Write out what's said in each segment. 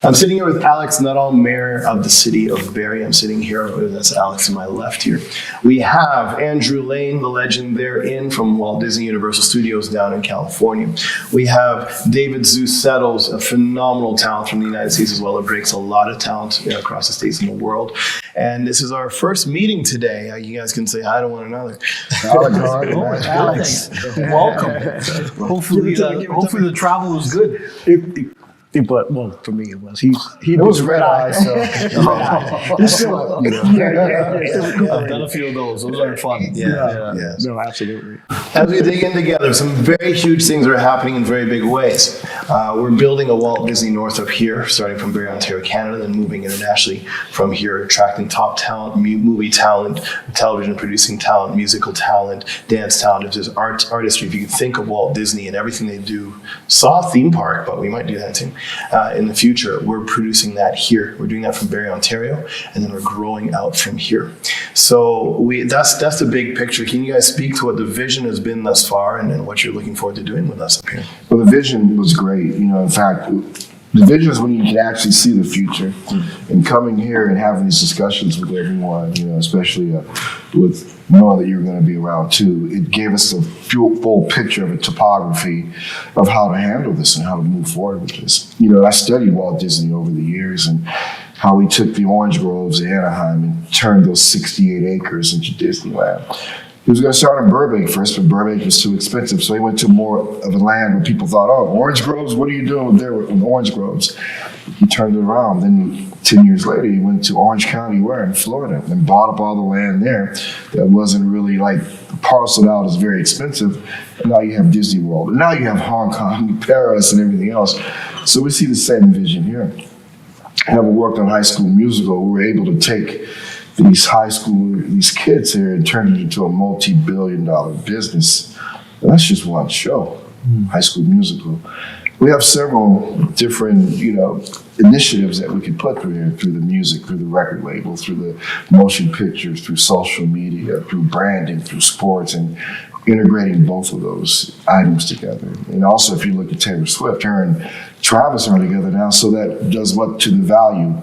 I'm sitting here with Alex Nuttall, Mayor of the City of Barrie. I'm sitting here, that's Alex to my left here. We have Andrew Lane, the legend therein from Walt Disney Universal Studios down in California. We have David Zeus Settles, a phenomenal talent from the United States as well. It breaks a lot of talent across the states and the world. And this is our first meeting today. You guys can say hi to one another. Alex, welcome. Hopefully the travel was good. But well, for me it was. He it was red eye. So He's still, I've done a few of those. Those are fun. Yeah. No, absolutely. As we dig in together, some very huge things are happening in very big ways. We're building a Walt Disney North up here, starting from Barrie, Ontario, Canada, then moving internationally from here, attracting top talent, movie talent, television producing talent, musical talent, dance talent. If there's artistry, if you can think of Walt Disney and everything they do, saw a theme park, but we might do that too. In the future, we're producing that here. We're doing that from Barrie, Ontario, and then we're growing out from here. So that's the big picture. Can you guys speak to what the vision has been thus far and what you're looking forward to doing with us up here? well, the vision was great. In fact, the vision is when you can actually see the future. And coming here and having these discussions with everyone, especially with knowing that you're going to be around too, it gave us a full picture of a topography of how to handle this and how to move forward with this. I studied Walt Disney over the years and how he took the orange groves in Anaheim and turned those 68 acres into Disneyland. He was going to start in Burbank first, but Burbank was too expensive, so he went to more of a land where people thought, oh, orange groves, what are you doing there with orange groves? He turned it around. Then 10 years later, he went to Orange County, where in Florida, and bought up all the land there that wasn't really parceled out as very expensive. And now you have Disney World. And now you have Hong Kong, Paris, and everything else. So we see the same vision here. Having worked on High School Musical, we were able to take these kids here and turn it into a multi-billion-dollar business. And that's just one show, High School Musical. We have several different, initiatives that we can put through here, through the music, through the record label, through the motion pictures, through social media, through branding, through sports, and integrating both of those items together. And also, if you look at Taylor Swift, her and Travis are together now, so that does what to the value?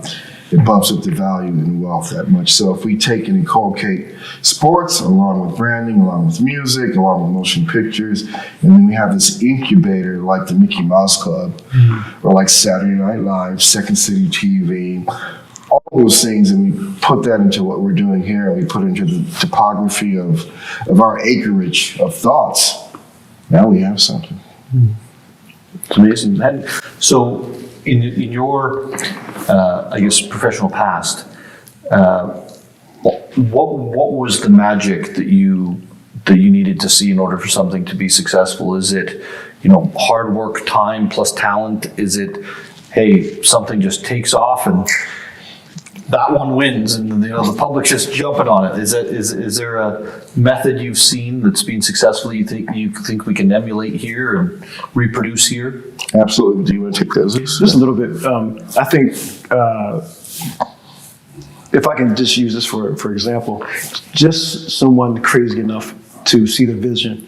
It bumps up the value and wealth that much. So if we take and inculcate sports along with branding, along with music, along with motion pictures, and then we have this incubator like the Mickey Mouse Club, or like Saturday Night Live, Second City TV, all those things, and we put that into what we're doing here, and we put it into the topography of our acreage of thoughts. Now we have something. It's amazing. And so in your, I guess, professional past, what was the magic that you needed to see in order for something to be successful? Is it, hard work, time plus talent? Is it, hey, something just takes off and that one wins, and the public's just jumping on it? Is there a method you've seen that's been successful you think we can emulate here and reproduce here? Absolutely. Do you want to take those? Just a little bit. I think if I can just use this for example, just someone crazy enough to see the vision,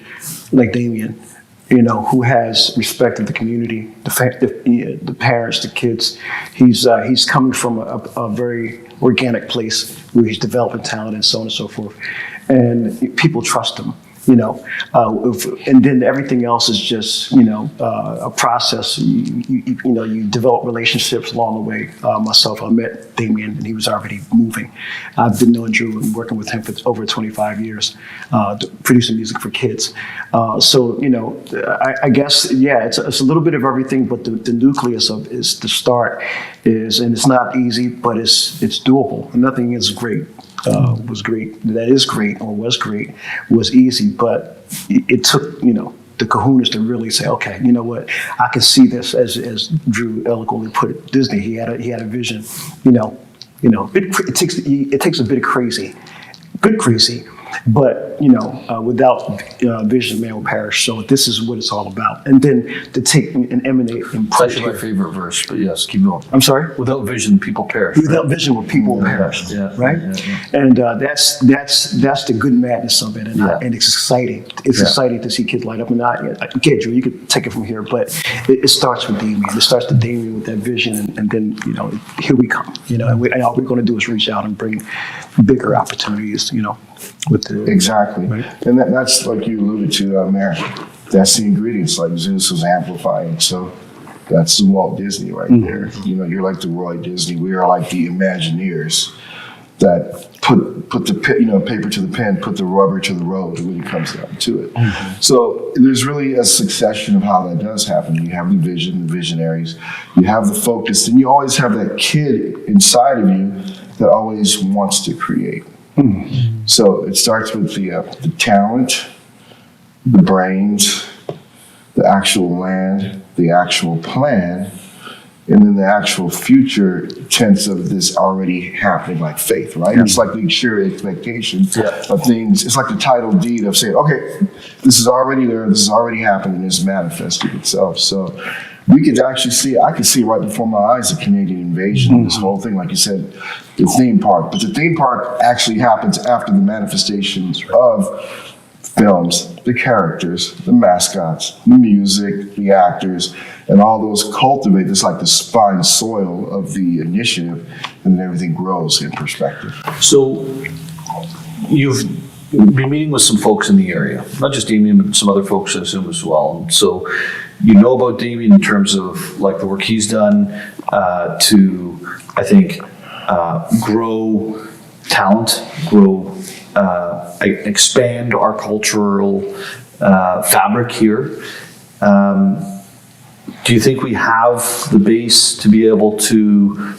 like Damian, who has respected the community, the parents, the kids. He's coming from a very organic place where he's developing talent and so on and so forth. And people trust him, and then everything else is just, a process. You develop relationships along the way. Myself, I met Damian and he was already moving. I've been knowing Drew and working with him for over 25 years, producing music for kids. So, I guess, yeah, it's a little bit of everything, but the nucleus of is the start and it's not easy, but it's doable. Nothing is great. Was great. That is great, or was great, was easy, but it took, the kahunas to really say, okay, you know what, I can see this, as Drew eloquently put it. Disney, he had a vision. It takes a bit of crazy, good crazy, But without vision, man will perish. So this is what it's all about. And then to take and emanate and It's push. actually my favorite verse, but yes, keep going. I'm sorry. Without vision, people perish. Without vision, will people will perish. Yeah, Right. yeah. And that's the good madness of it, and, Yeah. and it's exciting. It's exciting to see kids light up. And okay, Drew, you could take it from here, but it starts with Damian. It starts with Damian with that vision, and then here we come. And all we're going to do is reach out and bring bigger opportunities. With the Exactly. Right. And that's like you alluded to, Mayor. That's the ingredients, like Zeus was amplifying. So that's the Walt Disney right there. You're like the Roy Disney. We are like the Imagineers that put the paper to the pen, put the rubber to the road when it comes down to it. So there's really a succession of how that does happen. You have the vision, the visionaries, you have the focus, and you always have that kid inside of you that always wants to create. So it starts with the talent, the brains, the actual land, the actual plan, and then the actual future tense of this already happening, like faith, right? It's like the sure expectation of things. It's like the title deed of saying, okay, this is already there, this is already happening, it's manifesting itself. So we could actually see, I could see right before my eyes the Canadian invasion, this whole thing, like you said, the theme park. But the theme park actually happens after the manifestations of films, the characters, the mascots, the music, the actors, and all those cultivate. It's like the spine soil of the initiative, and then everything grows in perspective. So you've been meeting with some folks in the area, not just Damian, but some other folks I assume as well. And so you know about Damian in terms of like the work he's done to, I think, grow talent, expand our cultural fabric here. Do you think we have the base to be able to,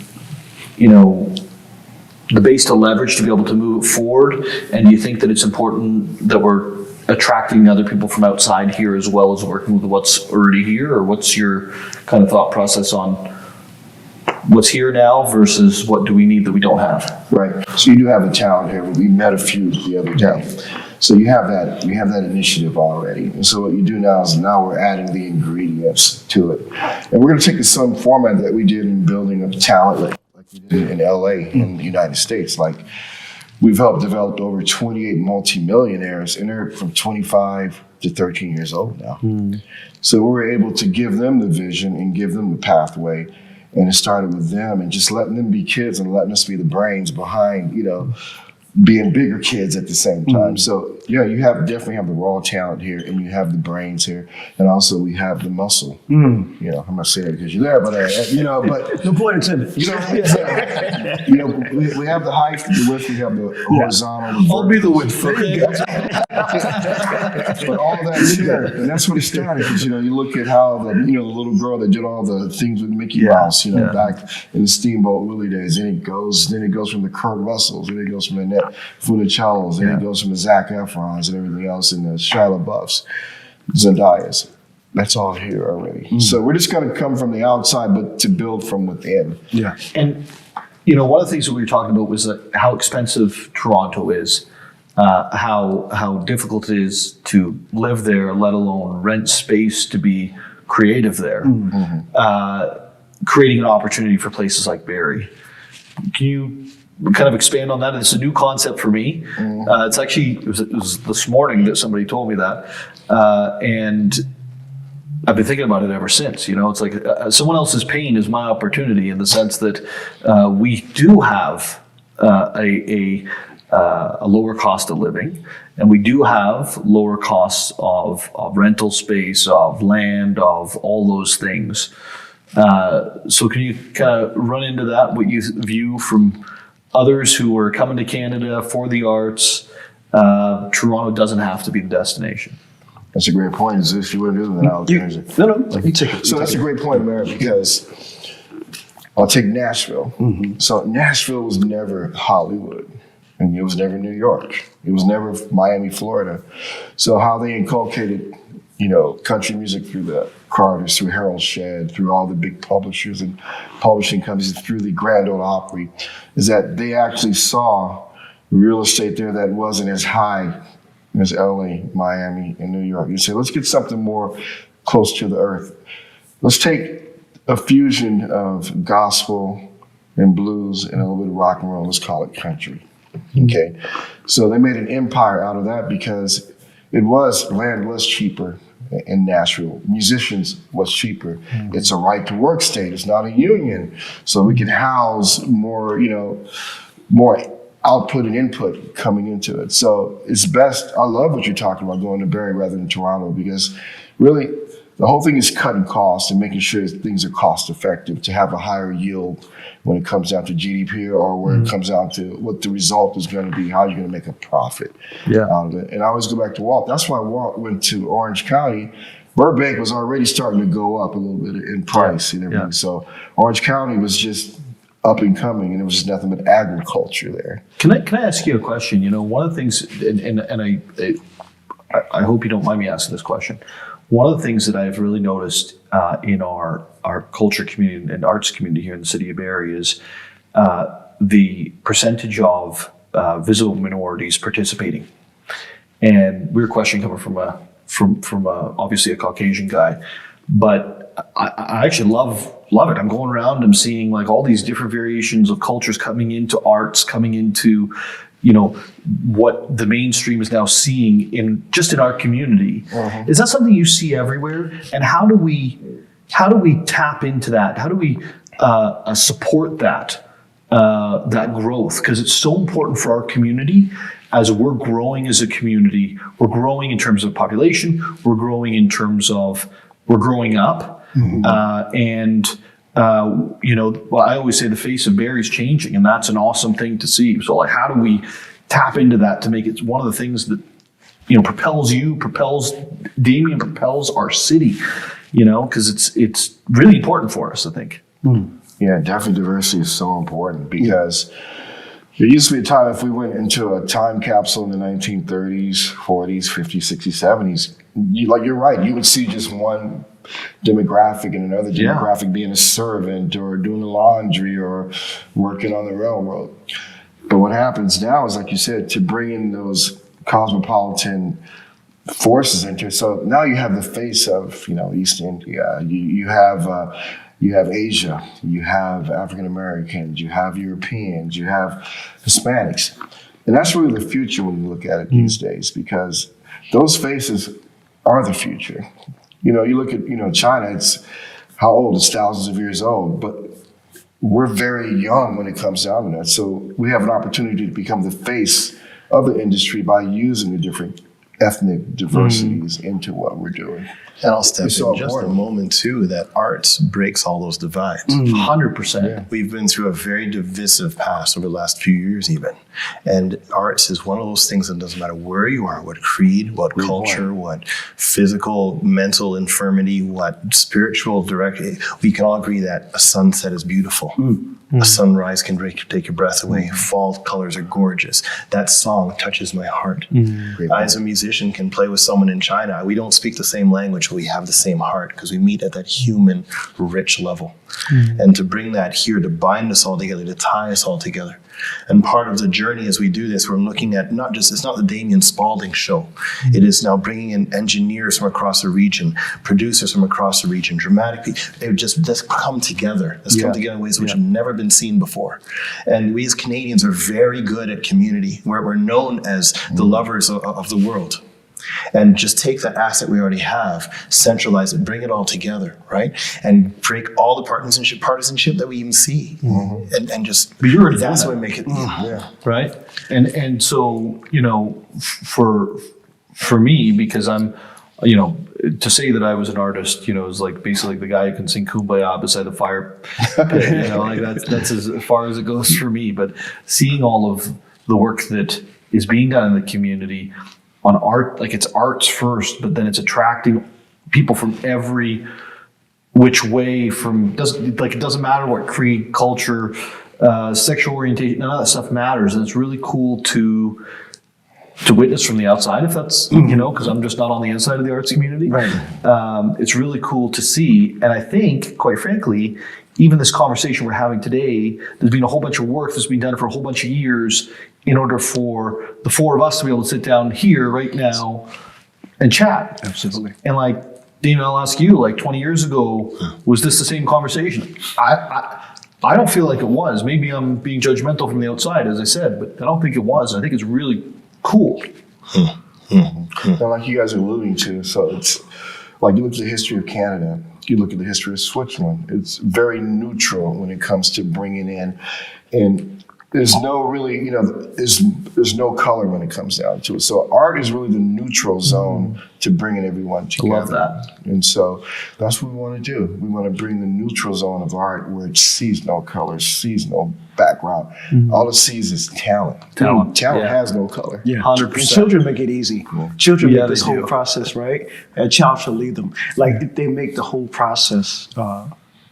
the base to leverage to be able to move it forward? And do you think that it's important that we're attracting other people from outside here as well as working with what's already here? Or what's your kind of thought process on what's here now versus what do we need that we don't have? Right. So you do have a talent here. We met a few the other day. So you have that initiative already. And so what you do now is we're adding the ingredients to it. And we're going to take the same format that we did in building up talent like we did in LA in the United States. Like we've helped develop over 28 multimillionaires, and they're from 25 to 13 years old now. So we're able to give them the vision and give them the pathway. And it started with them and just letting them be kids and letting us be the brains behind, being bigger kids at the same time. So you definitely have the raw talent here, and you have the brains here, and also we have the muscle. I'm not saying that because you're there, but but No point intended. we have the height, the width, we have the horizontal. The I'll be the width. But all that's here, and that's what it started. Because you look at how the little girl that did all the things with Mickey Mouse, back in the Steamboat Willie days. Then it goes from the Kurt Russells, then it goes from the Annette Funicellos, then it goes from the Zac Efrons and everything else, and the Shia LaBeoufs, Zendayas. That's all here already. So we're just going to come from the outside, but to build from within. Yeah. And, one of the things that we were talking about was how expensive Toronto is, how difficult it is to live there, let alone rent space to be creative there, creating an opportunity for places like Barrie. Can you kind of expand on that? It's a new concept for me. It's actually, it was this morning that somebody told me that. And I've been thinking about it ever since. It's like someone else's pain is my opportunity, in the sense that we do have a lower cost of living, and we do have lower costs of rental space, of land, of all those things. So can you kind of run into that, what you view from others who are coming to Canada for the arts? Toronto doesn't have to be the destination. That's a great point. Zeus, you want to do that? No, you take it. So that's a great point, Mayor, because I'll take Nashville. So Nashville was never Hollywood, and it was never New York. It was never Miami, Florida. So how they inculcated, country music through the Carters, through Harold Shedd, through all the big publishers and publishing companies, through the Grand Ole Opry, is that they actually saw real estate there that wasn't as high as LA, Miami, and New York. You say, let's get something more close to the earth. Let's take a fusion of gospel and blues and a little bit of rock and roll. Let's call it country. Okay. So they made an empire out of that because land was cheaper in Nashville. Musicians was cheaper. It's a right to work state. It's not a union. So we can house more, more output and input coming into it. So it's best. I love what you're talking about, going to Barrie rather than Toronto, because really the whole thing is cutting costs and making sure things are cost effective to have a higher yield when it comes down to GDP or when it comes down to what the result is going to be, how you're going to make a profit out of it. And I always go back to Walt. That's why Walt went to Orange County. Burbank was already starting to go up a little bit in price and everything. So Orange County was just up and coming, and it was just nothing but agriculture there. Can I ask you a question? One of the things, and I hope you don't mind me asking this question. One of the things that I've really noticed in our culture community and arts community here in the city of Barrie is the percentage of visible minorities participating. And weird question coming from obviously a Caucasian guy, but I actually love it. I'm going around, I'm seeing like all these different variations of cultures coming into arts, coming into what the mainstream is now seeing in our community. Is that something you see everywhere? And how do we tap into that? How do we support that growth? Because it's so important for our community. As we're growing as a community, we're growing in terms of population, we're growing in terms of we're growing up, I always say the face of Barrie is changing, and that's an awesome thing to see. So, like, how do we tap into that to make it one of the things that propels Damian, propels our city? Because it's really important for us, I think. Yeah, definitely diversity is so important because there used to be a time if we went into a time capsule in the 1930s, 40s, 50s, 60s, 70s, you're right, you would see just one demographic and another demographic being a servant or doing the laundry or working on the railroad. But what happens now is, like you said, to bring in those cosmopolitan forces into it. So now you have the face of, East India, you have Asia, you have African Americans, you have Europeans, you have Hispanics. And that's really the future when you look at it these days, because those faces are the future. You look at, China, it's how old? It's thousands of years old, but we're very young when it comes down to that. So we have an opportunity to become the face of the industry by using the different ethnic diversities into what we're doing. And I'll step in so just important. a moment too, that arts breaks all those divides. 100%. We've been through a very divisive past over the last few years even. And arts is one of those things that doesn't matter where you are, what creed, what culture, what physical, mental infirmity, what spiritual direction. We can all agree that a sunset is beautiful. A sunrise can take your breath away. Fall colors are gorgeous. That song touches my heart. I, as a musician, can play with someone in China. We don't speak the same language, but we have the same heart because we meet at that human, rich level. And to bring that here, to bind us all together, to tie us all together. And part of the journey as we do this, we're looking at it's not the Damian Spaulding show. It is now bringing in engineers from across the region, producers from across the region, dramatic people. They just come together. Let's come together in ways which have never been seen before. And we as Canadians are very good at community, where we're known as the lovers of the world. And just take the asset we already have, centralize it, bring it all together, right? And break all the partisanship that we even see. And just, But you're already that's doing what make it, right? And so, for me, because I'm, to say that I was an artist, is like basically the guy who can sing Kumbaya beside the fire pit, that's as far as it goes for me. But seeing all of the work that is being done in the community on art, like it's arts first, but then it's attracting people from every which way, it doesn't matter what creed, culture, sexual orientation, none of that stuff matters. And it's really cool to witness from the outside, if that's, because I'm just not on the inside of the arts community. Right. It's really cool to see. And I think, quite frankly, even this conversation we're having today, there's been a whole bunch of work that's been done for a whole bunch of years in order for the four of us to be able to sit down here right now and chat. Absolutely. And like, Damian, I'll ask you, like 20 years ago, was this the same conversation? I don't feel like it was. Maybe I'm being judgmental from the outside, as I said, but I don't think it was. I think it's really cool. And like you guys are alluding to, so it's like you look at the history of Canada, you look at the history of Switzerland, it's very neutral when it comes to bringing in, and there's no really, there's no color when it comes down to it. So art is really the neutral zone to bringing everyone together. I love that. And so that's what we want to do. We want to bring the neutral zone of art where it sees no color, sees no background. All it sees is talent. Talent Yeah. has no color. Yeah, 100%. And children make it easy. Children Yeah, make this they whole do. process, right? A child should lead them. Like they make the whole process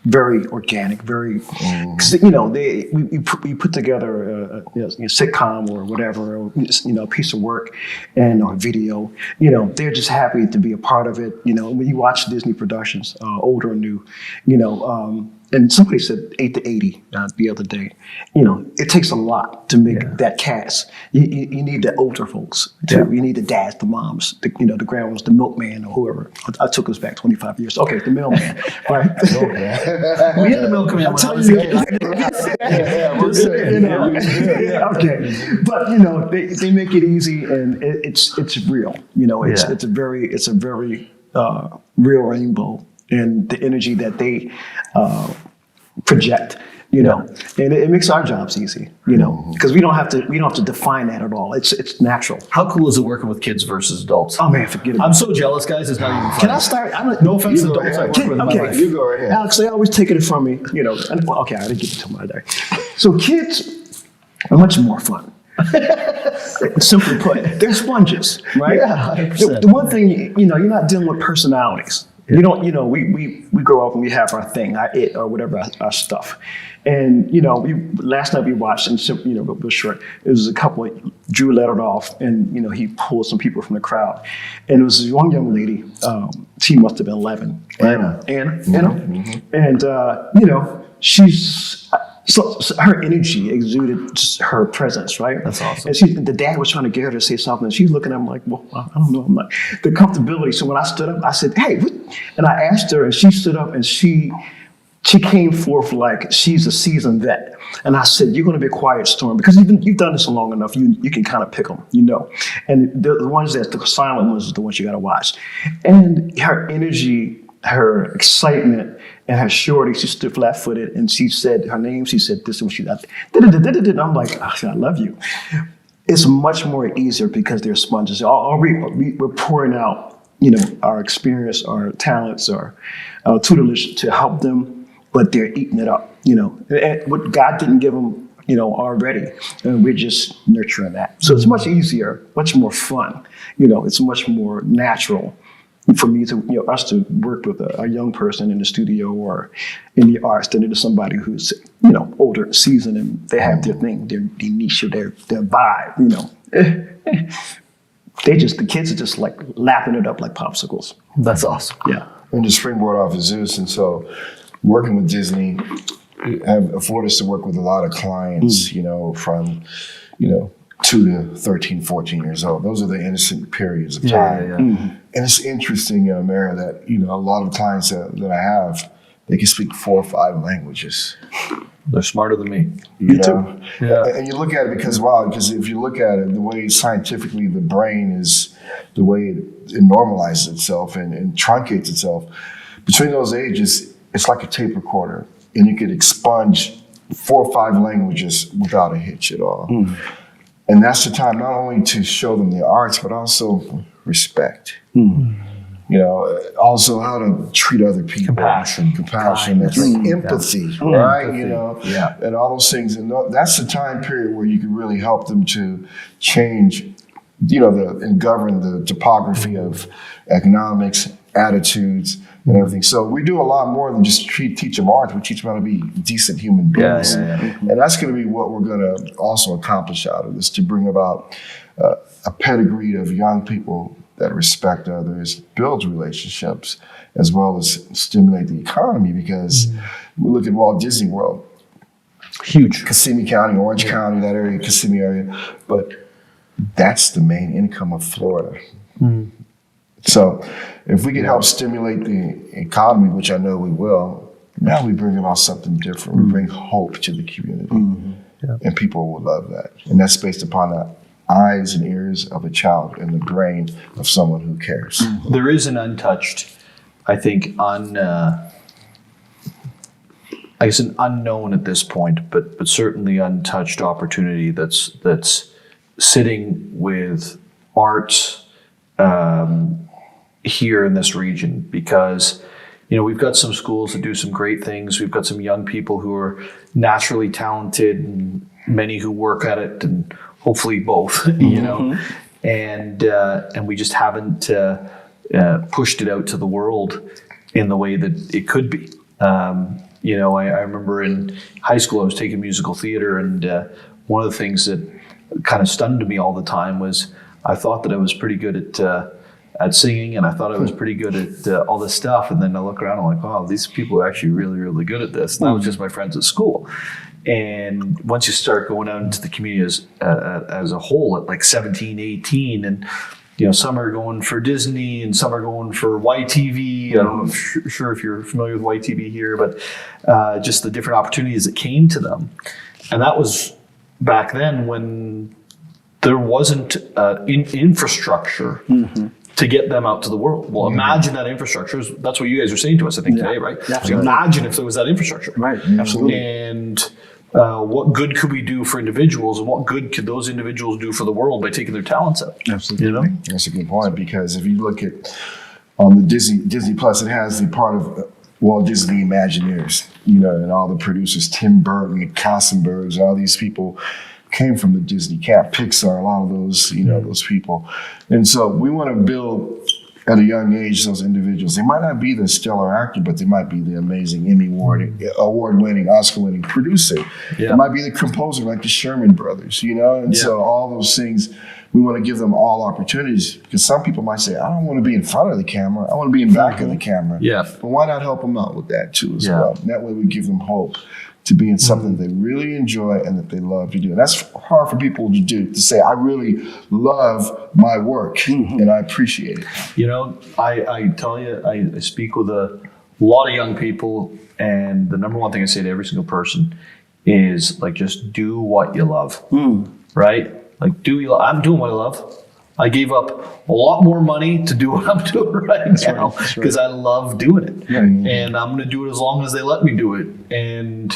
very organic, very. Cause, we put together a sitcom or whatever, or, a piece of work and or video. They're just happy to be a part of it. When you watch Disney productions, old or new, and somebody said 8 to 80 the other day. It takes a lot to make that cast. You need the older folks too. You need the dads, the moms, the grandmas, the milkman or whoever. I took us back 25 years. Okay, the mailman, right? We had the milkman when I was a kid. Okay, but they make it easy and it's real. It's a very real rainbow, and the energy that they project, and it makes our jobs easy, because we don't have to define that at all. It's natural. How cool is it working with kids versus adults? Oh man, forget it. I'm so jealous, guys. It's not even funny. Can I start? No offense to You go adults I ahead. work with in my life. You go right ahead. Alex, they always taking it from me, okay, I didn't get to my day. So kids are much more fun. Simply put, they're sponges, right? Yeah, 100%. The one thing, you're not dealing with personalities. You don't, we grow up and we have our thing, our it, or whatever, our stuff. And, last night we watched, and it was short, it was a couple, Drew let it off, and, he pulled some people from the crowd. And it was this one young lady, she must have been 11. Anna. And, she's, so her energy exuded just her presence, right? That's awesome. And the dad was trying to get her to say something, and she's looking at him like, well, I don't know. I'm like, the comfortability. So when I stood up, I said, hey, what? And I asked her, and she stood up, and she came forth like she's a seasoned vet. And I said, you're going to be a quiet storm, because you've done this long enough, you can kind of pick them, And the ones the silent ones are the ones you got to watch. And her energy, her excitement, and her surety, she stood flat-footed, and she said her name. She said this, and she got. I'm like, I love you. It's much more easier because they're sponges. We're pouring out, our experience, our talents, our tutelage to help them, but they're eating it up. And what God didn't give them, already, and we're just nurturing that. So it's much easier, much more fun. It's much more natural for me to, us to work with a young person in the studio or in the arts than it is somebody who's, older, seasoned, and they have their thing, their niche, or their vibe, the kids are just like lapping it up like popsicles. That's awesome. Yeah. And to springboard off of Zeus, and so working with Disney have afforded us to work with a lot of clients, from, 2 to 13, 14 years old. Those are the innocent periods of time. And it's interesting, Mara, that, a lot of clients that I have, they can speak 4 or 5 languages. They're smarter than me. You too. know? Yeah. And you look at it because if you look at it, the way scientifically the brain is, the way it normalizes itself and truncates itself, between those ages, it's like a tape recorder. And you could expunge 4 or 5 languages without a hitch at all. And that's the time not only to show them the arts, but also respect. Also how to treat other people. Compassion. That's like empathy, right? Empathy. And all those things. And that's the time period where you can really help them to change, and govern the topography of economics, attitudes, and everything. So we do a lot more than just teach them art. We teach them how to be decent human beings. And that's going to be what we're going to also accomplish out of this, to bring about a pedigree of young people that respect others, builds relationships, as well as stimulate the economy. Because we look at Walt Disney World, Huge. Kissimmee County, Orange County, that area, Kissimmee area, but that's the main income of Florida. So if we can help stimulate the economy, which I know we will, now we bring about something different. We bring hope to the community. And people will love that. And that's based upon the eyes and ears of a child and the brain of someone who cares. There is an untouched, I think, I guess an unknown at this point, but certainly untouched opportunity that's sitting with arts here in this region, because we've got some schools that do some great things. We've got some young people who are naturally talented, and many who work at it, and hopefully both. And we just haven't pushed it out to the world in the way that it could be. I remember in high school I was taking musical theater, and one of the things that kind of stunned me all the time was I thought that I was pretty good at singing, and I thought I was pretty good at all this stuff. And then I look around and I'm like, wow, these people are actually really, really good at this. And that was just my friends at school. And once you start going out into the community as a whole at like 17, 18, and some are going for Disney and some are going for YTV. I don't know sure if you're familiar with YTV here, but just the different opportunities that came to them. And that was back then when there wasn't infrastructure to get them out to the world. Well, imagine that infrastructure. That's what you guys are saying to us, I think, today, right? Yeah. So imagine if there was that infrastructure. Right, absolutely. And what good could we do for individuals, and what good could those individuals do for the world by taking their talents out? Absolutely. That's a good point, because if you look at on the Disney Plus, it has the part of Walt Disney Imagineers, and all the producers, Tim Burton, the Kassenbergs, all these people came from the Disney camp, Pixar, a lot of those, those people. And so we want to build at a young age those individuals. They might not be the stellar actor, but they might be the amazing Emmy award-winning, Oscar-winning producer. Yeah. They might be the composer like the Sherman Brothers, And so all those things, we want to give them all opportunities, because some people might say, I don't want to be in front of the camera. I want to be in back of the camera. Yeah. But why not help them out with that too as well? And that way we give them hope to be in something that they really enjoy and that they love to do. And that's hard for people to do, to say, I really love my work and I appreciate it. I tell you, I speak with a lot of young people, and the number one thing I say to every single person is, like, just do what you love, right? Like, I'm doing what I love. I gave up a lot more money to do what I'm doing right now because I love doing it, and I'm going to do it as long as they let me do it. And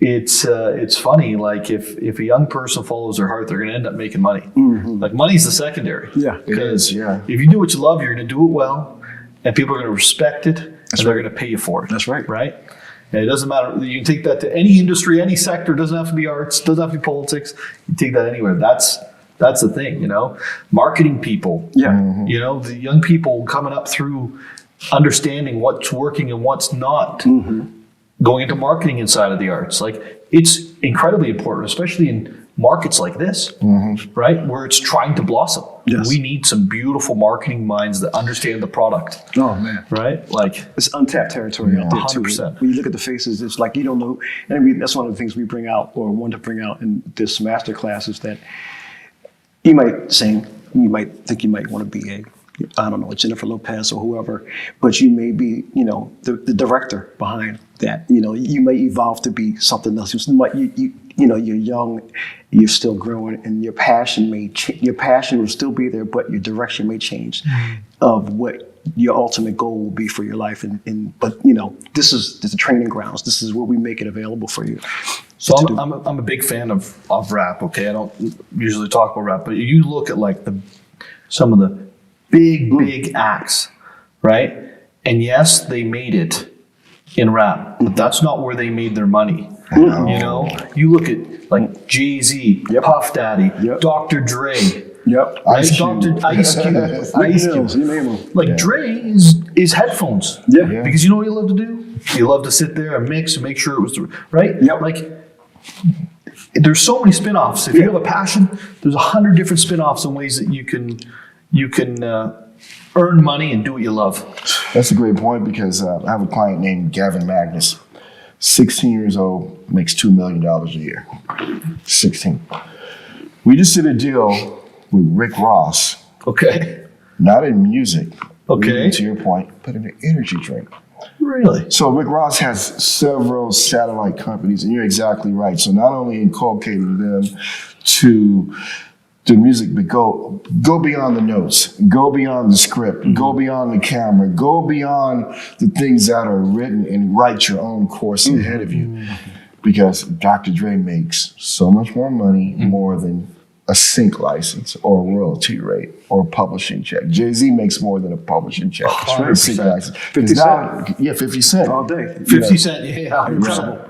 it's funny, like if a young person follows their heart, they're going to end up making money. Like, money's the secondary. Yeah, it is. Yeah, if you do what you love, you're going to do it well, and people are going to respect it, and they're going to pay you for it. That's right. Right. And it doesn't matter. You can take that to any industry, any sector. It doesn't have to be arts. Doesn't have to be politics. You take that anywhere. That's the thing, marketing people, the young people coming up through understanding what's working and what's not, going into marketing inside of the arts. Like, it's incredibly important, especially in markets like this, right? Where it's trying to blossom. Yes. We need some beautiful marketing minds that understand the product. Oh, man. Right? Like, it's untapped territory out there, too. 100%. When you look at the faces, it's like you don't know. And that's one of the things we bring out, or want to bring out in this master class, is that you might sing, you might think you might want to be a Jennifer Lopez or whoever, but you may be, the director behind that. You may evolve to be something else. You're young, you're still growing, and your passion will still be there, but your direction may change of what your ultimate goal will be for your life. But this is the training grounds. This is where we make it available for you. So I'm a big fan of rap. Okay, I don't usually talk about rap, but you look at like some of the big acts, right? And yes, they made it in rap, but that's not where they made their money. You look at like Jay-Z, Puff Daddy, Dr. Dre. Yep. Ice Cube. You name them. Like, Dre is headphones. Yeah. Because you know what you love to do? You love to sit there and mix and make sure it was right. Yep. Like, there's so many spin-offs. If you have a passion, there's 100 different spin-offs and ways that you can earn money and do what you love. That's a great point because I have a client named Gavin Magnus, 16 years old, makes $2 million a year. 16. We just did a deal with Rick Ross, Okay. not in music, Okay. to your point, but in an energy drink. Really? So Rick Ross has several satellite companies, and you're exactly right. So not only inculcating them to do music, but go beyond the notes, go beyond the script, go beyond the camera, go beyond the things that are written, and write your own course ahead of you. Because Dr. Dre makes so much more money, more than a sync license or a royalty rate or a publishing check. Jay-Z makes more than a publishing check. Right. A sync license. 50 Now, yeah, 50 Cent. All day. 50 Cent, yeah.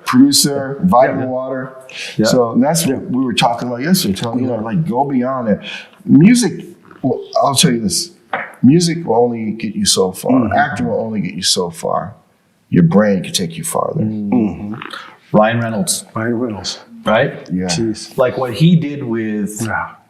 Producer, Vitamin Water. Yeah. So that's what we were talking about yesterday, telling you, like, go beyond that. Music, well, I'll tell you this, music will only get you so far. Acting will only get you so far. Your brain can take you farther. Ryan Reynolds, Ryan Reynolds. right? Yeah. Jeez. Like what he did with,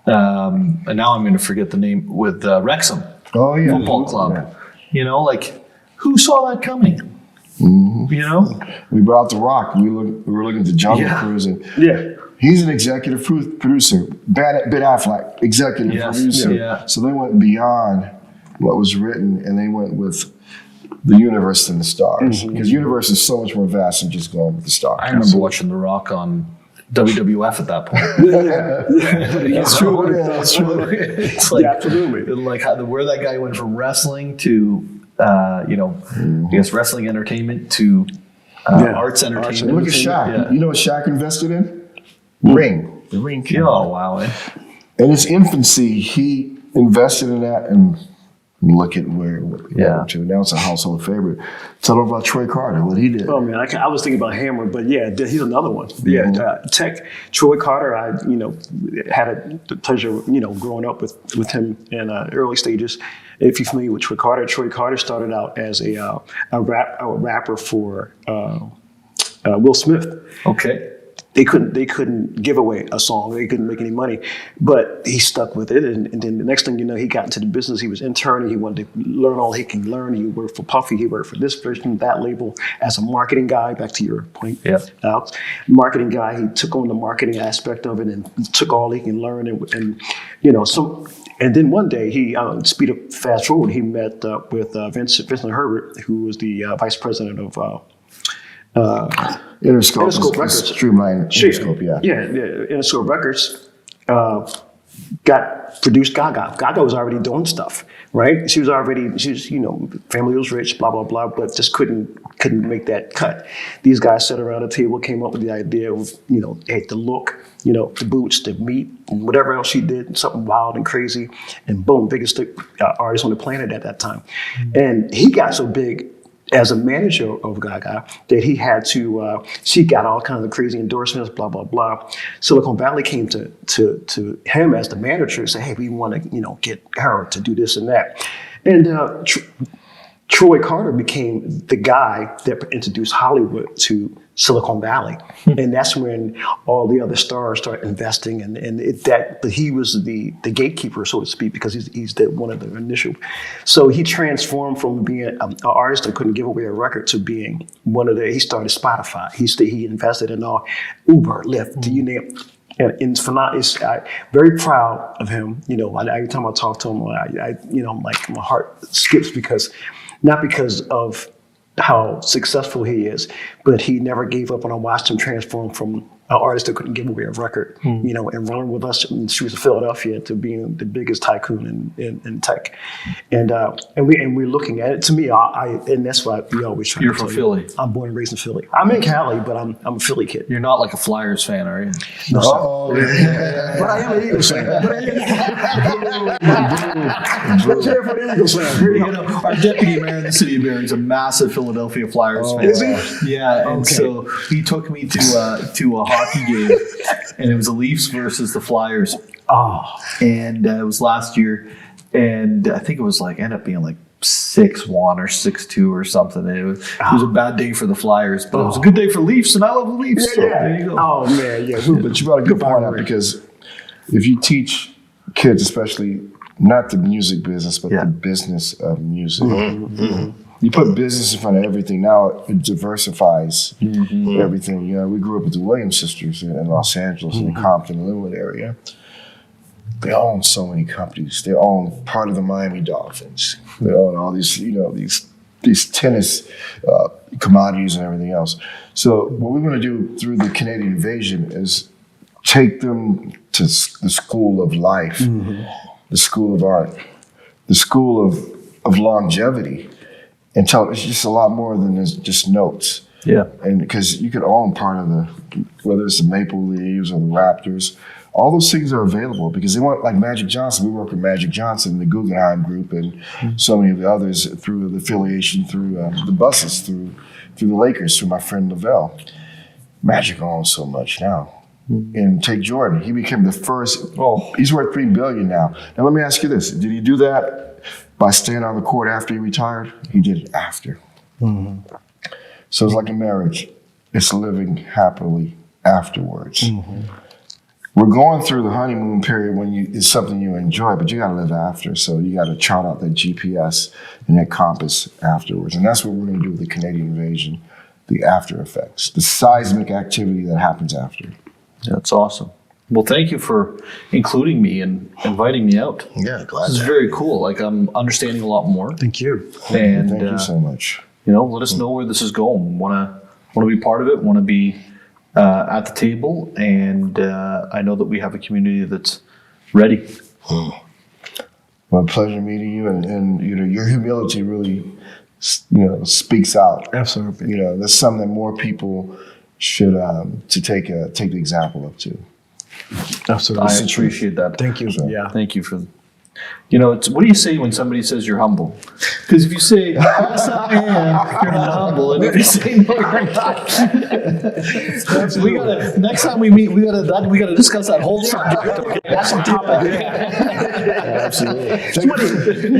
and now I'm going to forget the name, with Wrexham Oh, yeah. Football Club. Yeah. You know, like, who saw that coming? You know? We brought out The Rock. We were looking at the Jungle Yeah. Cruise, and Yeah. he's an executive producer. Ben Affleck, executive Yes. producer. Yeah. So they went beyond what was written, and they went with the universe and the stars. Because the universe is so much more vast than just going with the stars. I remember watching The Rock on WWF at that point. That's true. Yeah, that's true. It's like, Yeah, absolutely. like where that guy went from wrestling to, I guess wrestling entertainment to arts entertainment. And look at Shaq. Yeah. You know what Shaq invested in? Ring. The ring came out. Oh, wow. In its infancy, he invested in that, and look at where Yeah. to. Now it's a household favorite. Tell them about Troy Carter, what he did. Oh man, I was thinking about Hammer, but yeah, he's another one. Yeah, Tech, Troy Carter. I had the pleasure growing up with him in early stages. If you're familiar with Troy Carter started out as a rapper for Will Smith. Okay. They couldn't give away a song. They couldn't make any money, but he stuck with it. And then the next thing you know, he got into the business. He was interning. He wanted to learn all he can learn. He worked for Puffy. He worked for this person, that label as a marketing guy. Back to your point, Alex. Marketing guy. He took on the marketing aspect of it and took all he can learn. And then one day he fast forward. He met with Vincent Herbert, who was the vice president of. Interscope Records. Streamline Interscope, yeah. Yeah, Interscope Records produced Gaga. Gaga was already doing stuff, right? She was family was rich, blah, blah, blah, but just couldn't make that cut. These guys sat around the table, came up with the idea of, the look, the boots, the meat, and whatever else she did, something wild and crazy, and boom, biggest artist on the planet at that time. And he got so big as a manager of Gaga that he had to, she got all kinds of crazy endorsements, blah, blah, blah. Silicon Valley came to him as the manager and said, hey, we want to, get her to do this and that. And Troy Carter became the guy that introduced Hollywood to Silicon Valley. And that's when all the other stars started investing but he was the gatekeeper, so to speak, because he's one of the initial. So he transformed from being an artist that couldn't give away a record to being he started Spotify. He invested in all Uber, Lyft, you name it. And it's phenomenal. I'm very proud of him. Every time I talk to him, like my heart skips not because of how successful he is, but he never gave up, and I watched him transform from an artist that couldn't give away a record, and run with us in the streets of Philadelphia to being the biggest tycoon in tech, and we're looking at it. To me, and that's why we always try. You're to from tell Philly. You, I'm born and raised in Philly. I'm in Cali, but I'm a Philly kid. You're not like a Flyers fan, are you? No, sir. Oh, But I am an Eagles fan. Let's hear it for the Eagles fan. Our deputy mayor in the city of Barrie is a massive Philadelphia Flyers fan. Is he? Yeah, and Okay. so he took me to a hockey game, and it was the Leafs versus the Flyers. Oh, And it was last year, and I think it was ended up being 6-1 or 6-2 or something. It was a bad day for the Flyers, but it was a good day for Leafs, and I love the Leafs. So there you go. Oh man, yeah. But you brought a good point up, because if you teach kids, especially not the music business, but Yeah. the business of music. You put business in front of everything. Now it diversifies everything. You know, we grew up with the Williams sisters in Los Angeles, in the Compton, Linwood area. They own so many companies. They own part of the Miami Dolphins. They own all these, you know, these tennis commodities and everything else. So what we want to do through the Canadian Invasion is take them to the school of life, the school of art, the school of longevity, and tell them it's just a lot more than just notes. Yeah. And because you could own part of whether it's the Maple Leaves or the Raptors, all those things are available because they want, like Magic Johnson. We work with Magic Johnson, the Guggenheim Group, and so many of the others through the affiliation, through the buses, through the Lakers, through my friend Lavelle. Magic owns so much now. And take Jordan. He became the first. Oh, he's worth $3 billion now. Now let me ask you this: did he do that by staying on the court after he retired? He did it after. So it's like a marriage. It's living happily afterwards. We're going through the honeymoon period when it's something you enjoy, but you got to live after. So you got to chart out that GPS and that compass afterwards. And that's what we're going to do with the Canadian Invasion, the after effects, the seismic activity that happens after. That's awesome. Well, thank you for including me and inviting me out. Yeah, glad This is to. very cool. Like, I'm understanding a lot more. Thank you. And Thank you so much. you know, let us know where this is going. Want to be part of it. Want to be at the table. And I know that we have a community that's ready. Well, pleasure meeting you, and you know your humility really, you know, speaks out. Absolutely. You know, that's something that more people should to take the example of too. Absolutely. I appreciate that. Thank you. Yeah. Thank you for. You know, what do you say when somebody says you're humble? Because if you say, yes, I am, you're not humble. And if you say, no, you're not. Next time we meet, we gotta discuss that whole subject. Okay? That's on top of it. Absolutely.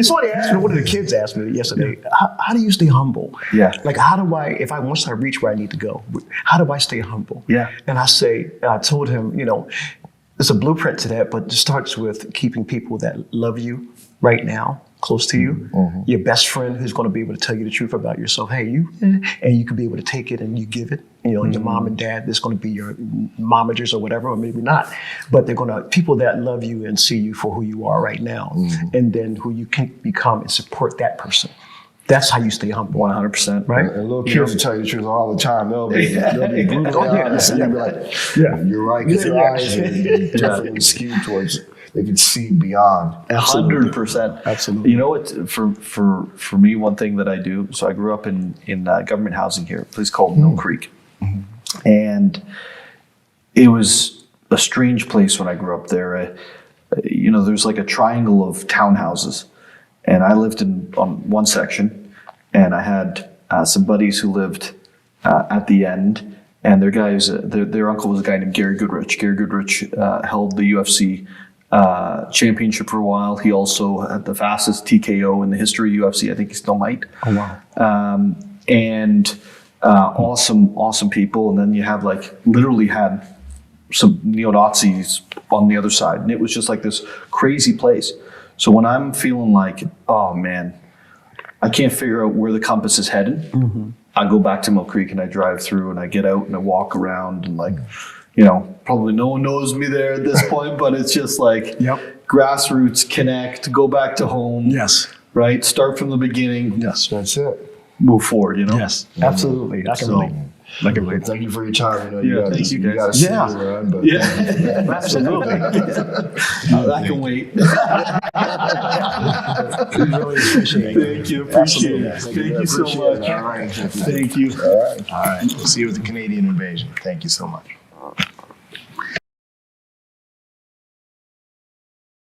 Somebody asked me, one of the kids asked me yesterday, how do you stay humble? Yeah. Like, how do once I reach where I need to go, how do I stay humble? Yeah. And I told him, you know, there's a blueprint to that, but it starts with keeping people that love you right now close to you. Your best friend who's going to be able to tell you the truth about yourself. Hey, and you can be able to take it and you give it. You know, your mom and dad, there's going to be your momagers or whatever, or maybe not. But they're going to, people that love you and see you for who you are right now, and then who you can become and support that person. That's how you stay humble. 100%. Right? And little kids will tell you the truth all the time. They'll be brutal honest, and you'll be like, you're right, because their eyes are definitely skewed towards, they can see beyond. 100%. Absolutely. You know what? For me, one thing that I do. So I grew up in government housing here, a place called Mill Creek, and it was a strange place when I grew up there. You know, there's like a triangle of townhouses, and I lived on one section, and I had some buddies who lived at the end, and their uncle was a guy named Gary Goodrich. Gary Goodrich held the UFC championship for a while. He also had the fastest TKO in the history of UFC. I think he still might. Oh, wow. Awesome people. And then you have literally had some neo-Nazis on the other side. And it was just like this crazy place. So when I'm feeling like, oh man, I can't figure out where the compass is headed, I go back to Mill Creek and I drive through and I get out and I walk around and probably no one knows me there at this point, but it's just like grassroots, connect, go back to home. Yes. Right? Start from the beginning. Yes. That's it. Move forward, Yes. Absolutely. I can relate. I can relate. Thank you for your time. You know, thank you, you got to guys. see you around, but Absolutely. I can wait. We really appreciate it. Thank you. Appreciate it. Thank you so much. All right. Thank you. All right. All right. We'll see you with the Canadian Invasion. Thank you so much.